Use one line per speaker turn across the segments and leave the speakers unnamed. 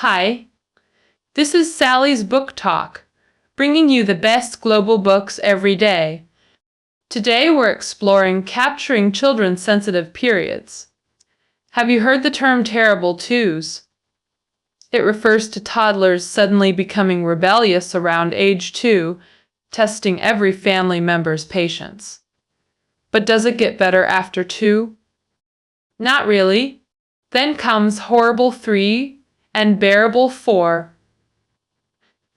Hi, this is Sally's Book Talk, bringing you the best global books every day. Today we're exploring capturing children's sensitive periods. Have you heard the term terrible twos? It refers to toddlers suddenly becoming rebellious around age 2, testing every family member's patience. But does it get better after 2? Not really. Then comes horrible 3 and bearable 4.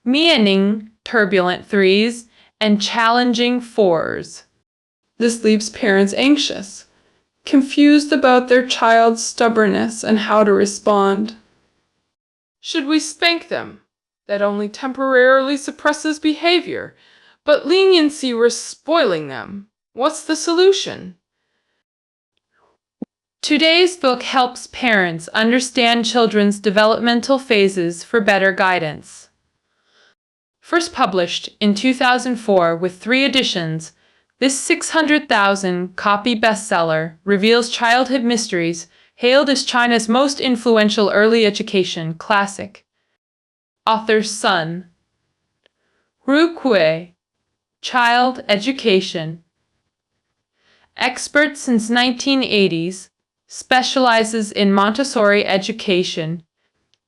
Meaning turbulent 3s and challenging 4s. This leaves parents anxious, confused about their child's stubbornness and how to respond. Should we spank them? That only temporarily suppresses behavior, but leniency risks spoiling them. What's the solution? Today's book helps parents understand children's developmental phases for better guidance. First published in 2004 with 3 editions, this 600,000 copy bestseller reveals childhood mysteries, hailed as China's most influential early education classic. Author's son, Ru Kui, Child Education. Expert since 1980s, specializes in Montessori education,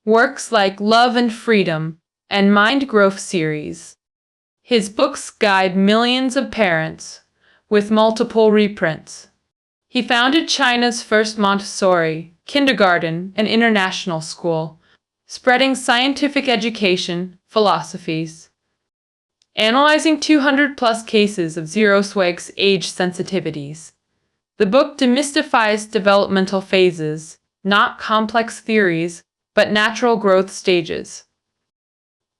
works like Love and Freedom and Mind Growth series. His books guide millions of parents, with multiple reprints. He founded China's first Montessori kindergarten and international school, spreading scientific education philosophies. Analyzing 200-plus cases of zero-swags age sensitivities. The book demystifies developmental phases, not complex theories, but natural growth stages.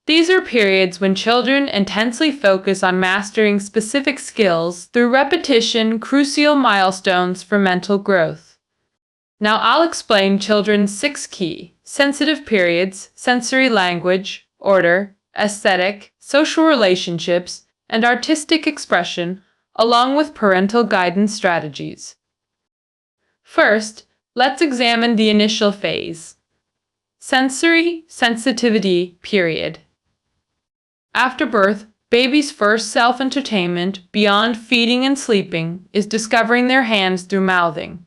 These are periods when children intensely focus on mastering specific skills through repetition, crucial milestones for mental growth. Now I'll explain children's 6 key sensitive periods: sensory language, order, aesthetic, social relationships, and artistic expression, along with parental guidance strategies. First, let's examine the initial phase. Sensory sensitivity period. After birth, baby's first self-entertainment, beyond feeding and sleeping, is discovering their hands through mouthing.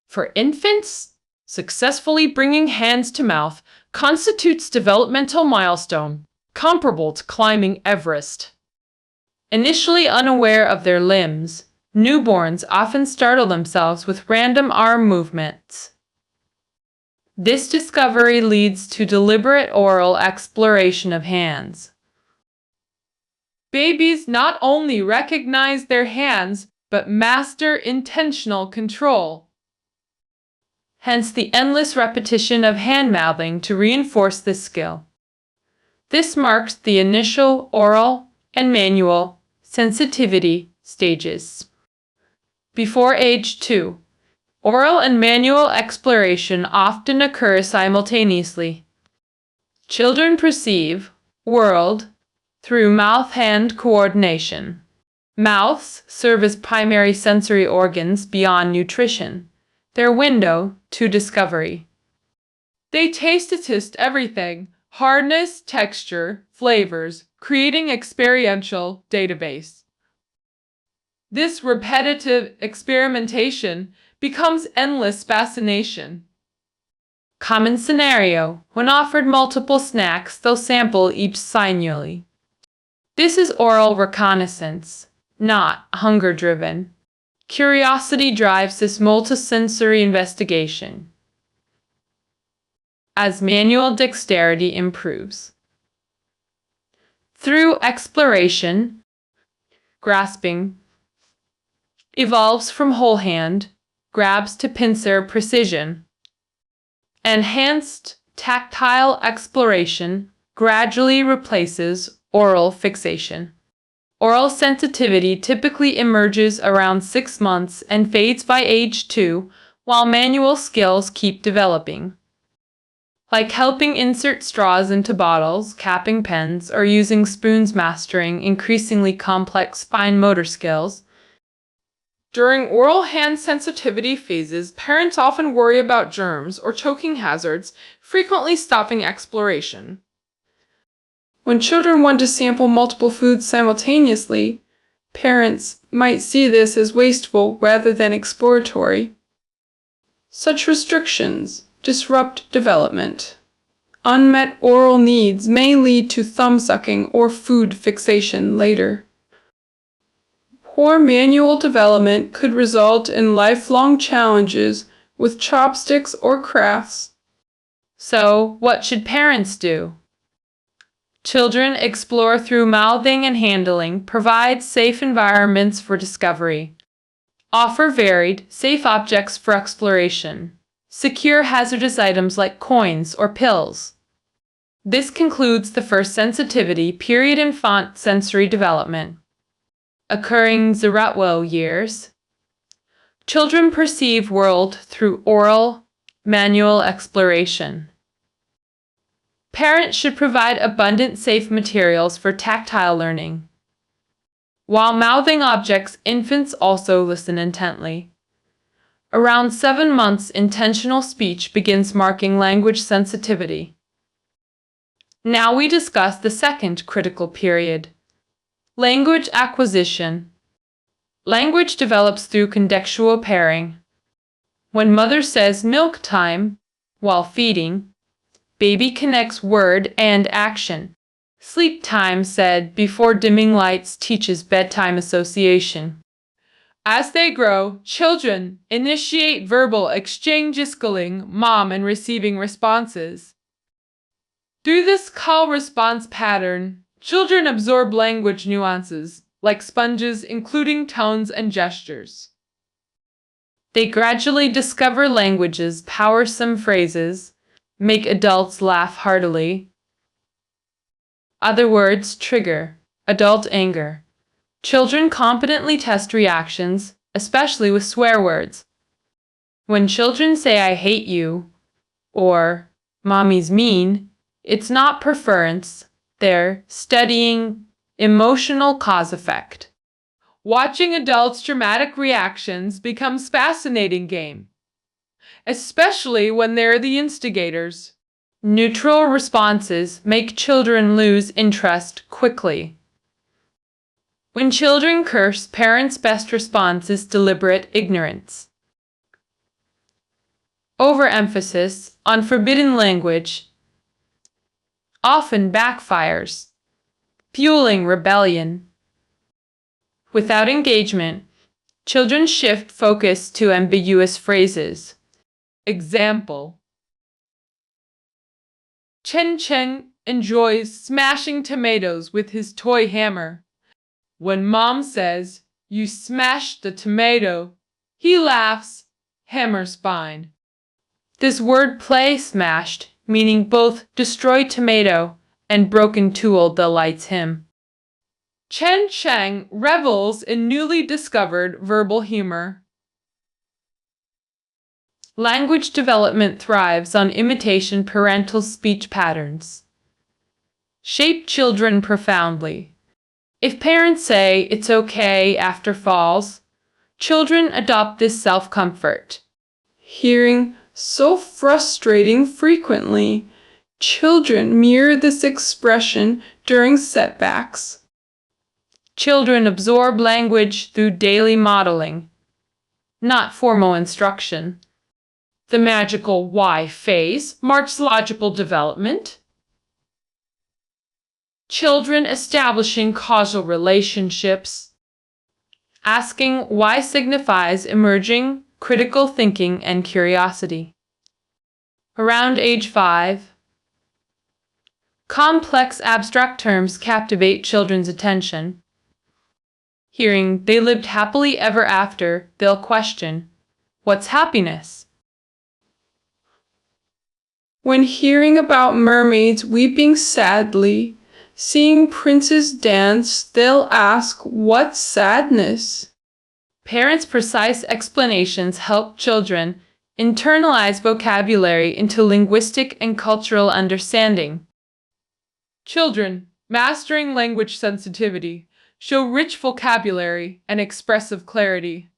For infants, successfully bringing hands to mouth constitutes developmental milestone, comparable to climbing Everest. Initially unaware of their limbs, newborns often startle themselves with random arm movements. This discovery leads to deliberate oral exploration of hands. Babies not only recognize their hands, but master intentional control. Hence the endless repetition of hand-mouthing to reinforce this skill. This marks the initial oral and manual sensitivity stages. Before age 2, oral and manual exploration often occur simultaneously. Children perceive world through mouth-hand coordination. Mouths serve as primary sensory organs beyond nutrition, their window to discovery. They taste everything: hardness, texture, flavors, creating experiential database. This repetitive experimentation becomes endless fascination. Common scenario: when offered multiple snacks, they'll sample each sinually. This is oral reconnaissance, not hunger-driven. Curiosity drives this multisensory investigation. As manual dexterity improves. Through exploration, grasping evolves from whole hand, grabs to pincer precision. Enhanced tactile exploration gradually replaces oral fixation. Oral sensitivity typically emerges around 6 months and fades by age 2, while manual skills keep developing. Like helping insert straws into bottles, capping pens, or using spoons, mastering increasingly complex fine motor skills. During oral hand sensitivity phases, parents often worry about germs or choking hazards, frequently stopping exploration. When children want to sample multiple foods simultaneously, parents might see this as wasteful rather than exploratory. Such restrictions disrupt development. Unmet oral needs may lead to thumb sucking or food fixation later. Poor manual development could result in lifelong challenges with chopsticks or crafts. So, what should parents do? Children explore through mouthing and handling, provide safe environments for discovery. Offer varied, safe objects for exploration. Secure hazardous items like coins or pills. This concludes the first sensitivity period in infant sensory development. Occurring 0 years. Children perceive world through oral, manual exploration. Parents should provide abundant safe materials for tactile learning. While mouthing objects, infants also listen intently. Around 7 months, intentional speech begins marking language sensitivity. Now we discuss the second critical period. Language acquisition. Language develops through contextual pairing. When mother says milk time while feeding, baby connects word and action. Sleep time said before dimming lights teaches bedtime association. As they grow, children initiate verbal exchanges, calling mom and receiving responses. Through this call-response pattern, children absorb language nuances, like sponges, including tones and gestures. They gradually discover language's powersome phrases, make adults laugh heartily. Other words trigger adult anger. Children competently test reactions, especially with swear words. When children say "I hate you" or "Mommy's mean," it's not preference, they're studying emotional cause-effect. Watching adults' dramatic reactions becomes a fascinating game, especially when they're the instigators. Neutral responses make children lose interest quickly. When children curse, parents' best response is deliberate ignorance. Overemphasis on forbidden language often backfires, fueling rebellion. Without engagement, children shift focus to ambiguous phrases. Example: Chen Chen enjoys smashing tomatoes with his toy hammer. When mom says, "You smashed the tomato," he laughs, hammer spine. This word play, smashed, meaning both destroyed tomato and broken tool, delights him. Chen Cheng revels in newly discovered verbal humor. Language development thrives on imitation. Parental speech patterns shape children profoundly. If parents say "it's okay" after falls, children adopt this self-comfort. Hearing "so frustrating" frequently, children mirror this expression during setbacks. Children absorb language through daily modeling, not formal instruction. The magical Y phase marks logical development. Children establishing causal relationships. Asking why signifies emerging critical thinking and curiosity. Around age 5, complex abstract terms captivate children's attention. Hearing "they lived happily ever after," they'll question, "What's happiness?" When hearing about mermaids weeping sadly, seeing princes dance, they'll ask, "What's sadness?" Parents' precise explanations help children internalize vocabulary into linguistic and cultural understanding. Children mastering language sensitivity show rich vocabulary and expressive clarity.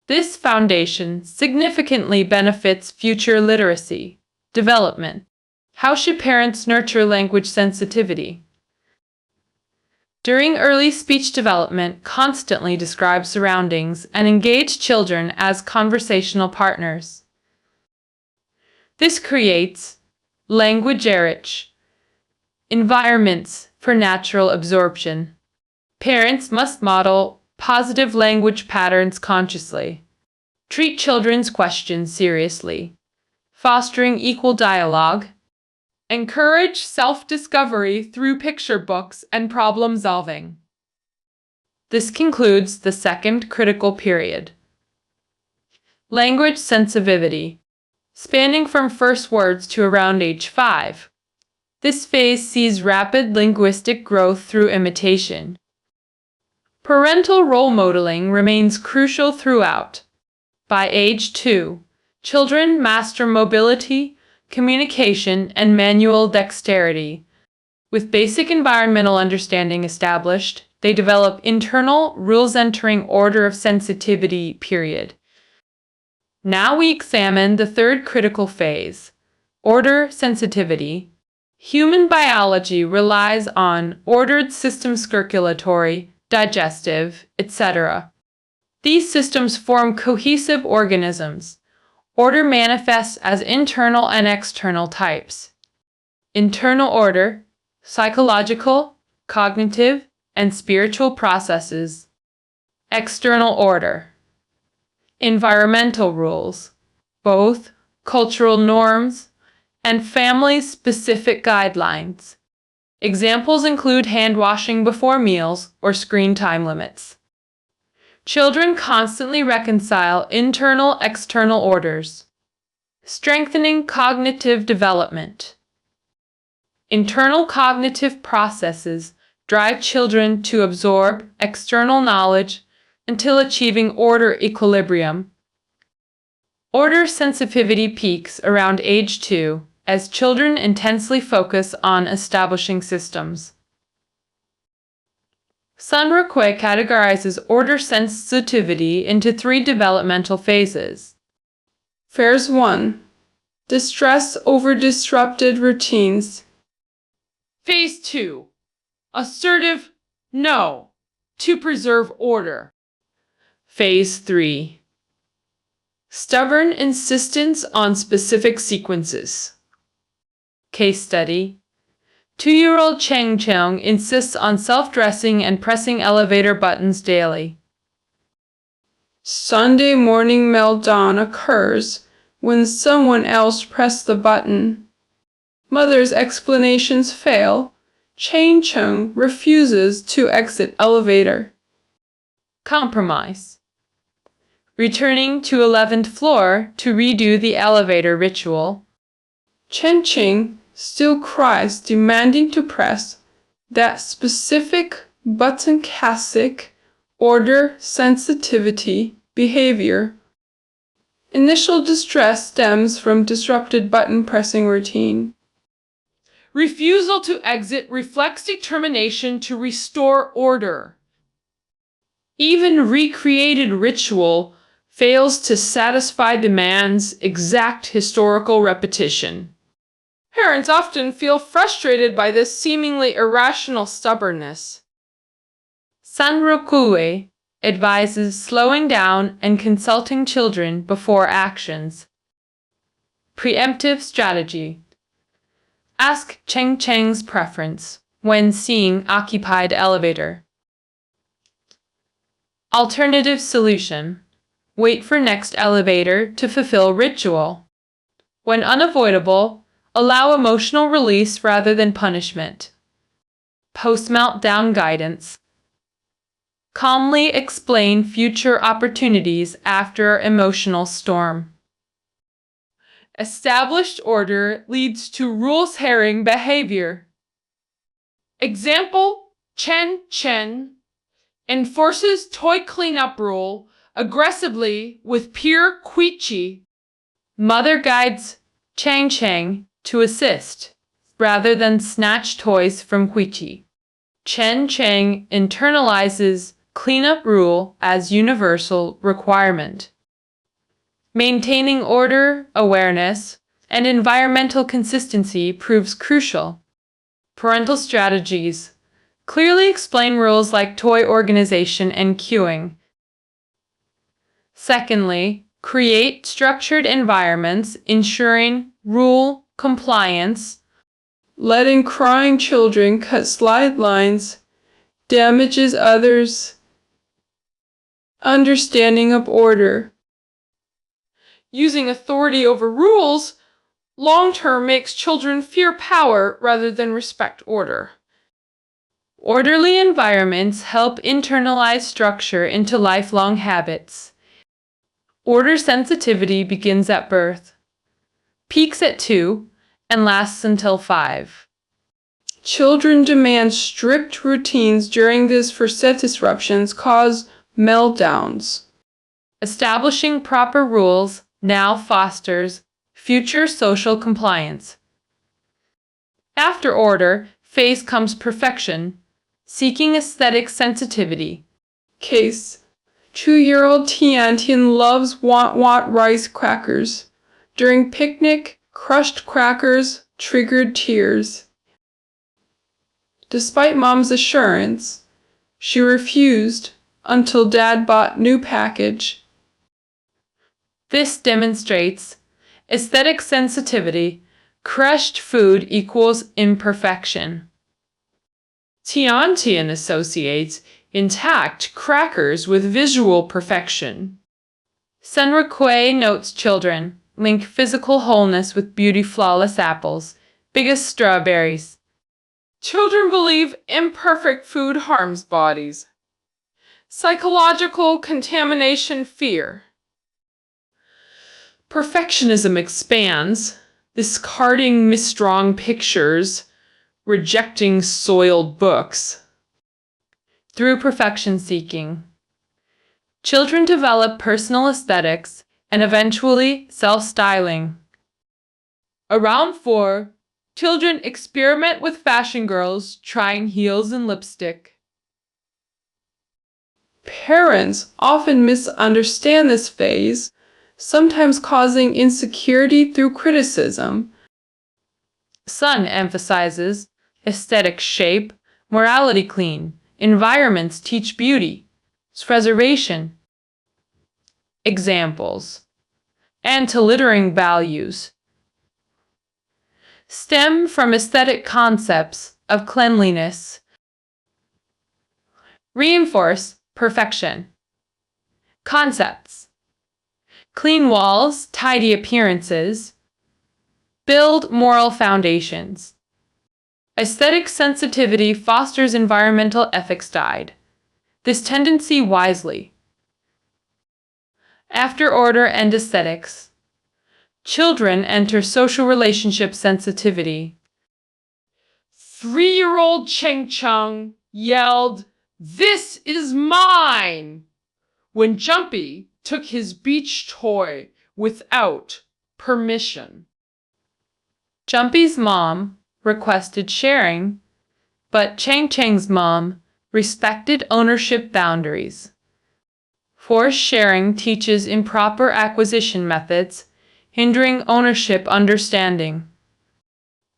This foundation significantly benefits future literacy development. How should parents nurture language sensitivity? During early speech development, constantly describe surroundings and engage children as conversational partners. This creates language-rich environments for natural absorption. Parents must model positive language patterns consciously. Treat children's questions seriously, fostering equal dialogue. Encourage self-discovery through picture books and problem solving. This concludes the second critical period. Language sensitivity, spanning from first words to around age 5. This phase sees rapid linguistic growth through imitation. Parental role modeling remains crucial throughout. By age 2, children master mobility, communication, and manual dexterity. With basic environmental understanding established, they develop internal rules entering order of sensitivity period. Now we examine the third critical phase, order sensitivity. Human biology relies on ordered systems circulatory, digestive, etc. These systems form cohesive organisms. Order manifests as internal and external types. Internal order, psychological, cognitive, and spiritual processes. External order, environmental rules, both cultural norms and family-specific guidelines. Examples include hand washing before meals or screen time limits. Children constantly reconcile internal-external orders, strengthening cognitive development. Internal cognitive processes drive children to absorb external knowledge until achieving order equilibrium. Order sensitivity peaks around age 2 as children intensely focus on establishing systems. Sunroque categorizes order sensitivity into 3 developmental phases.
Phase 1. Distress over disrupted routines.
Phase 2. Assertive no to preserve order. Phase 3. Stubborn insistence on specific sequences. Case study. 2-year-old Cheng Cheng insists on self-dressing and pressing elevator buttons daily.
Sunday morning meltdown occurs when someone else pressed the button. Mother's explanations fail. Cheng Cheng refuses to exit elevator.
Compromise. Returning to 11th floor to redo the elevator ritual.
Cheng Cheng still cries, demanding to press that specific button. Classic order sensitivity behavior. Initial distress stems from disrupted button pressing routine.
Refusal to exit reflects determination to restore order. Even recreated ritual fails to satisfy demands exact historical repetition. Parents often feel frustrated by this seemingly irrational stubbornness. Sanroku advises slowing down and consulting children before actions. Preemptive strategy. Ask Cheng Cheng's preference when seeing occupied elevator. Alternative solution. Wait for next elevator to fulfill ritual. When unavoidable, allow emotional release rather than punishment. Post-meltdown guidance. Calmly explain future opportunities after emotional storm. Established order leads to rules-herring behavior. Example, Chen Chen enforces toy cleanup rule aggressively with pure Quichi. Mother guides Cheng Cheng to assist, rather than snatch toys from Quichi. Chen Cheng internalizes cleanup rule as universal requirement. Maintaining order, awareness, and environmental consistency proves crucial. Parental strategies. Clearly explain rules like toy organization and queuing. Secondly, create structured environments ensuring rule compliance.
Letting crying children cut slide lines damages others. Understanding of order. Using authority over rules long-term makes children fear power rather than respect order.
Orderly environments help internalize structure into lifelong habits. Order sensitivity begins at birth, peaks at 2, and lasts until 5.
Children demand strict routines during this for set disruptions cause meltdowns.
Establishing proper rules now fosters future social compliance. After order phase comes perfection, seeking aesthetic sensitivity.
Case: 2-year-old Tiantian loves want rice crackers. During picnic, crushed crackers triggered tears. Despite mom's assurance, she refused until dad bought new package.
This demonstrates aesthetic sensitivity. Crushed food equals imperfection. Tiantian associates intact crackers with visual perfection. Senrikue notes children link physical wholeness with beauty. Flawless apples, biggest strawberries.
Children believe imperfect food harms bodies. Psychological contamination fear.
Perfectionism expands, discarding misdrawn pictures, rejecting soiled books. Through perfection seeking, children develop personal aesthetics and eventually self-styling. Around 4, children experiment with fashion girls, trying heels and lipstick.
Parents often misunderstand this phase, sometimes causing insecurity through criticism.
Sun emphasizes aesthetic shape, morality clean, environments teach beauty, preservation. Examples: anti-littering values stem from aesthetic concepts of cleanliness. Reinforce perfection concepts. Clean walls, tidy appearances, build moral foundations. Aesthetic sensitivity fosters environmental ethics. Guide this tendency wisely. After order and aesthetics, children enter social relationship sensitivity.
3-year-old Cheng Cheng yelled, "This is mine!" when Jumpy took his beach toy without permission.
Jumpy's mom requested sharing, but Cheng Cheng's mom respected ownership boundaries. Forced sharing teaches improper acquisition methods, hindering ownership understanding.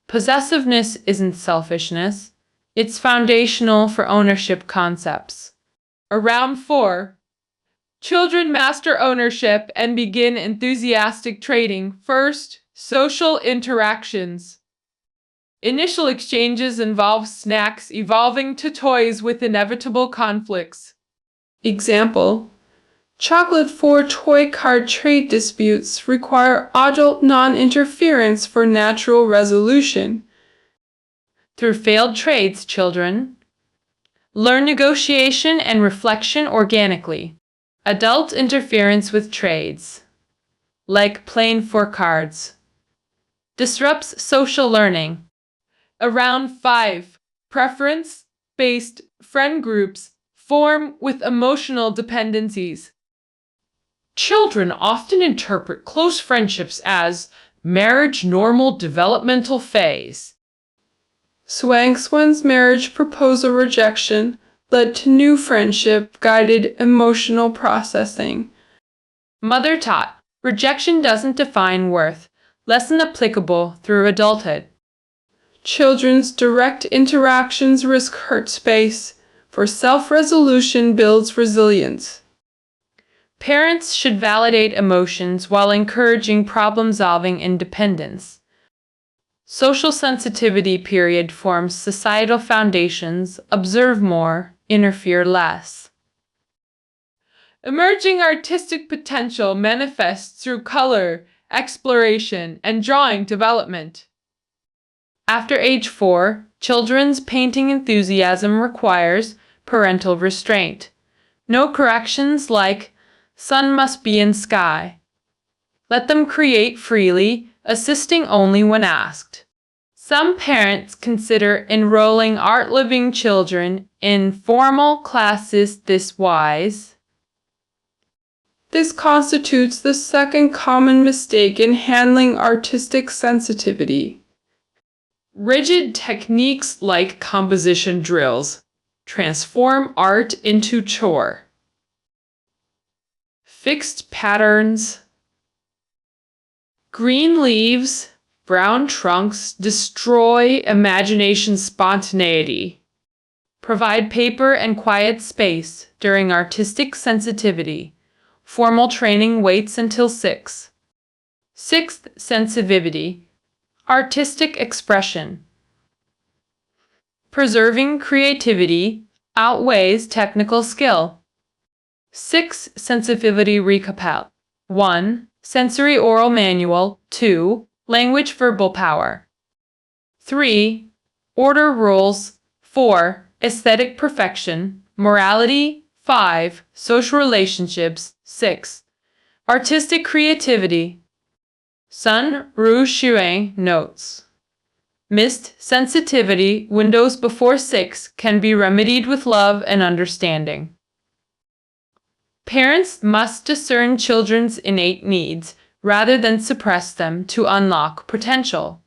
Possessiveness isn't selfishness, it's foundational for ownership concepts. Around 4, children master ownership and begin enthusiastic trading. First, social interactions. Initial exchanges involve snacks evolving to toys with inevitable conflicts. Example:
Chocolate 4 toy card trade disputes require adult non-interference for natural resolution.
Through failed trades, children learn negotiation and reflection organically. Adult interference with trades, like playing 4 cards, disrupts social learning. Around 5, preference-based friend groups form with emotional dependencies. Children often interpret close friendships as marriage normal developmental phase.
Swangswan's marriage proposal rejection led to new friendship-guided emotional processing.
Mother taught Rejection doesn't define worth. Lesson applicable through adulthood.
Children's direct interactions risk hurt space, for self-resolution builds resilience.
Parents should validate emotions while encouraging problem-solving independence. Social sensitivity period forms societal foundations. Observe more, interfere less. Emerging artistic potential manifests through color, exploration, and drawing development. After age 4, children's painting enthusiasm requires parental restraint. No corrections like sun must be in sky. Let them create freely, assisting only when asked. Some parents consider enrolling art-loving children in formal classes this wise.
This constitutes the second common mistake in handling artistic sensitivity.
Rigid techniques like composition drills transform art into chore. Fixed patterns, green leaves, brown trunks destroy imagination spontaneity. Provide paper and quiet space during artistic sensitivity. Formal training waits until 6. Sixth sensitivity, artistic expression. Preserving creativity outweighs technical skill. 6. Sensitivity recap. 1. Sensory oral manual. 2. Language verbal power. 3. Order rules. 4. Aesthetic perfection. Morality. 5. Social relationships. 6. Artistic creativity. Sun Ru Xue notes. Missed sensitivity windows before 6 can be remedied with love and understanding. Parents must discern children's innate needs rather than suppress them to unlock potential.